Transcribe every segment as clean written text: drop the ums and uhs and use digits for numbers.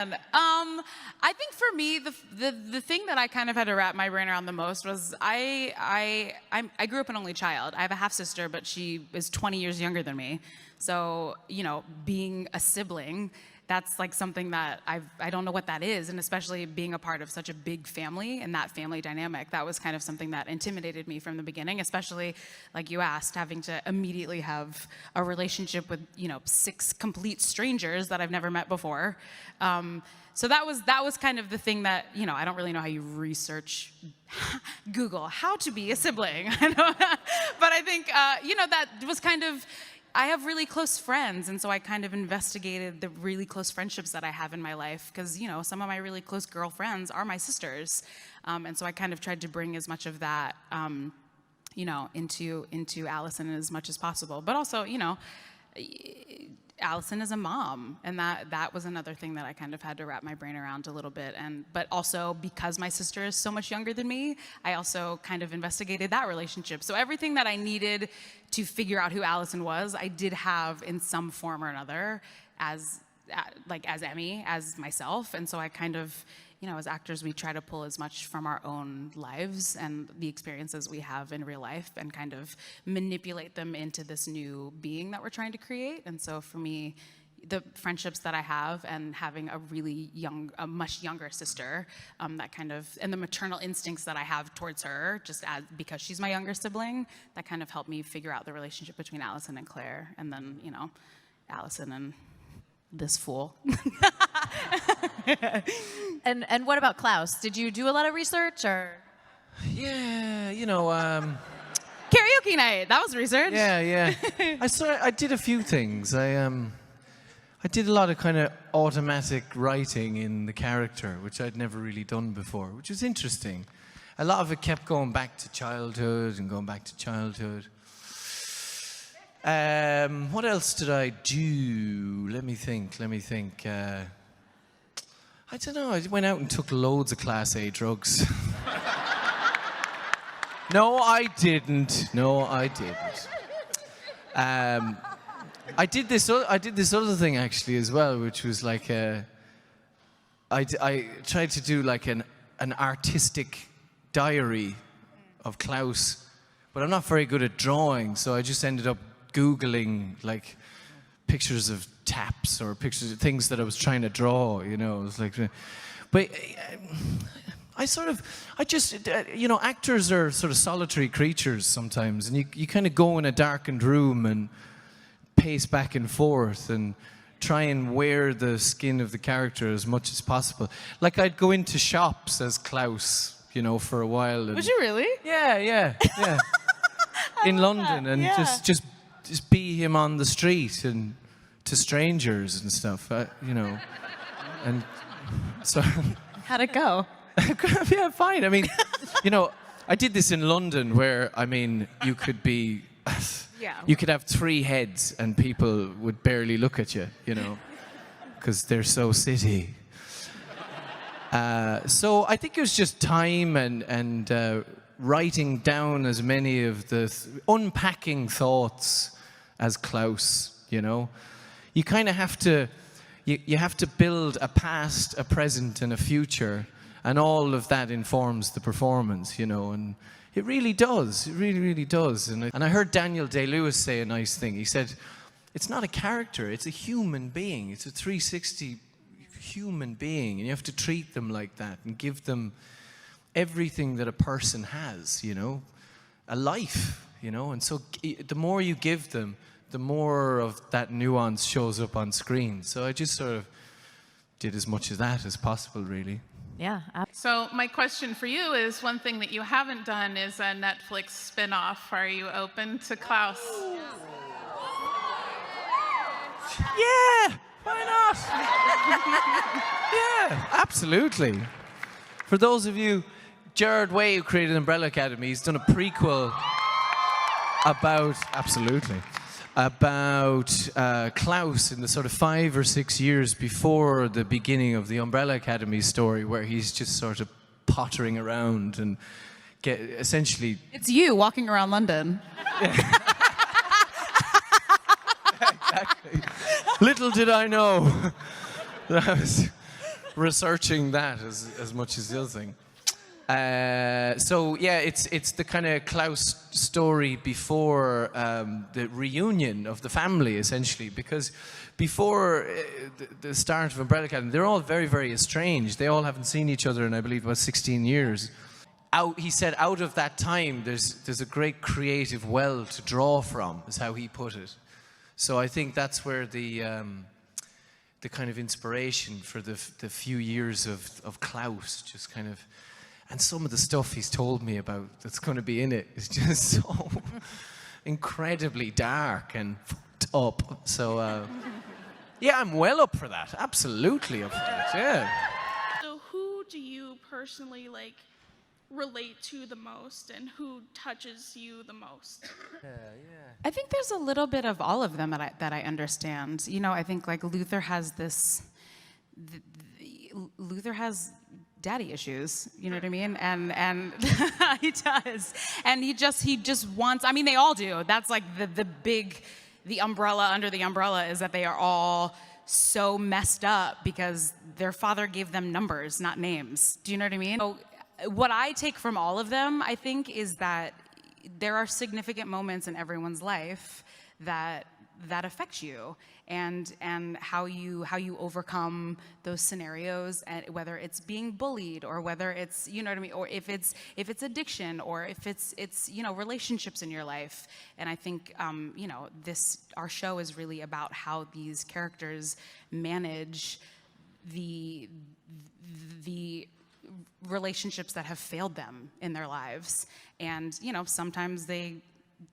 I think for me, the thing that I kind of had to wrap my brain around the most was I grew up an only child. I have a half sister, but she is 20 years younger than me. So, you know, being a sibling, that's like something that I don't know what that is, and especially being a part of such a big family and that family dynamic, that was kind of something that intimidated me from the beginning, especially, like you asked, having to immediately have a relationship with, you know, 6 complete strangers that I've never met before. So that was kind of the thing that, you know, I don't really know how you research, Google how to be a sibling, but I think, you know, that was kind of, I have really close friends, and so I kind of investigated the really close friendships that I have in my life, because, you know, some of my really close girlfriends are my sisters, and so I kind of tried to bring as much of that, you know, into Allison as much as possible. But also, you know, Allison is a mom, and that was another thing that I kind of had to wrap my brain around a little bit. But also, because my sister is so much younger than me, I also kind of investigated that relationship. So everything that I needed to figure out who Allison was, I did have in some form or another as ЭММИ, as myself. And so I kind of, you know, as actors, we try to pull as much from our own lives and the experiences we have in real life and kind of manipulate them into this new being that we're trying to create. And so for me, the friendships that I have and having a much younger sister, that kind of, and the maternal instincts that I have towards her, because she's my younger sibling, that kind of helped me figure out the relationship between Allison and Claire, and then, you know, Allison and this fool. And what about Klaus? Did you do a lot of research, or? Yeah, you know, karaoke night, that was research. Yeah. I did a few things. I did a lot of kind of automatic writing in the character, which I'd never really done before, which was interesting. A lot of it kept going back to childhood and going back to childhood. What else did I do? Let me think. I don't know, I went out and took loads of Class A drugs. No, I didn't. I did this other thing actually as well, which was like I tried to do like an artistic diary of Klaus, but I'm not very good at drawing, so I just ended up Googling like pictures of taps or pictures of things that I was trying to draw, you know. It was like, but I just, you know, actors are sort of solitary creatures sometimes, and you kind of go in a darkened room and pace back and forth and try and wear the skin of the character as much as possible. Like I'd go into shops as Klaus, you know, for a while. And, was you really? Yeah. In London, and just be him on the street and to strangers and stuff, you know. And so how'd it go? Yeah, fine. I mean, you know, I did this in London where, I mean, you could be, you could have 3 heads and people would barely look at you, you know, because they're so city. So I think it was just time and writing down as many of the unpacking thoughts as Klaus, you know. You kind of have to, you have to build a past, a present, and a future, and all of that informs the performance, you know, and it really does. It really, really does. And I heard Daniel Day-Lewis say a nice thing. He said, it's not a character, it's a human being. It's a 360 human being, and you have to treat them like that and give them everything that a person has, you know, a life, you know. And so the more you give them, the more of that nuance shows up on screen. So I just sort of did as much of that as possible, really. Yeah. So my question for you is, one thing that you haven't done is a Netflix spin-off. Are you open to Klaus? Yeah, why not? Yeah, absolutely. For those of you, Gerard Way, who created Umbrella Academy, he's done a prequel about, about Klaus in the sort of 5 or 6 years before the beginning of the Umbrella Academy story, where he's just sort of pottering around and essentially... It's you walking around London. Exactly. Little did I know that researching that as much as the other thing. So yeah, it's the kind of Klaus story before the reunion of the family, essentially, because before the start of Umbrella Academy, they're all very, very estranged. They all haven't seen each other in, I believe, about 16 years. He said out of that time, there's a great creative well to draw from, is how he put it. So I think that's where the kind of inspiration for the few years of Klaus just kind of. And some of the stuff he's told me about that's going to be in it is just so incredibly dark and fucked up. So, yeah, I'm well up for that. Absolutely up for that, yeah. So who do you personally, like, relate to the most, and who touches you the most? I think there's a little bit of all of them that I understand. You know, I think like Luther has this. Luther has daddy issues, you know what I mean? And he does. And he just wants, I mean, they all do. That's like the umbrella under the umbrella is that they are all so messed up because their father gave them numbers, not names. Do you know what I mean? So what I take from all of them, I think, is that there are significant moments in everyone's life that affect you, and how you overcome those scenarios, and whether it's being bullied or whether it's, you know what I mean, or if it's addiction, or if it's you know, relationships in your life. And I think you know, our show is really about how these characters manage the relationships that have failed them in their lives. And you know, sometimes they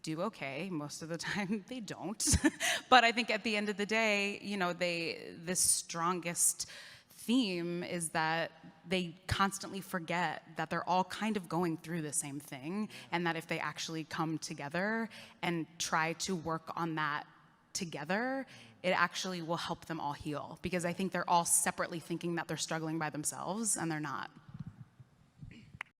do okay, most of the time they don't. But I think at the end of the day, you know, the strongest theme is that they constantly forget that they're all kind of going through the same thing, and that if they actually come together and try to work on that together, it actually will help them all heal. Because I think they're all separately thinking that they're struggling by themselves, and they're not.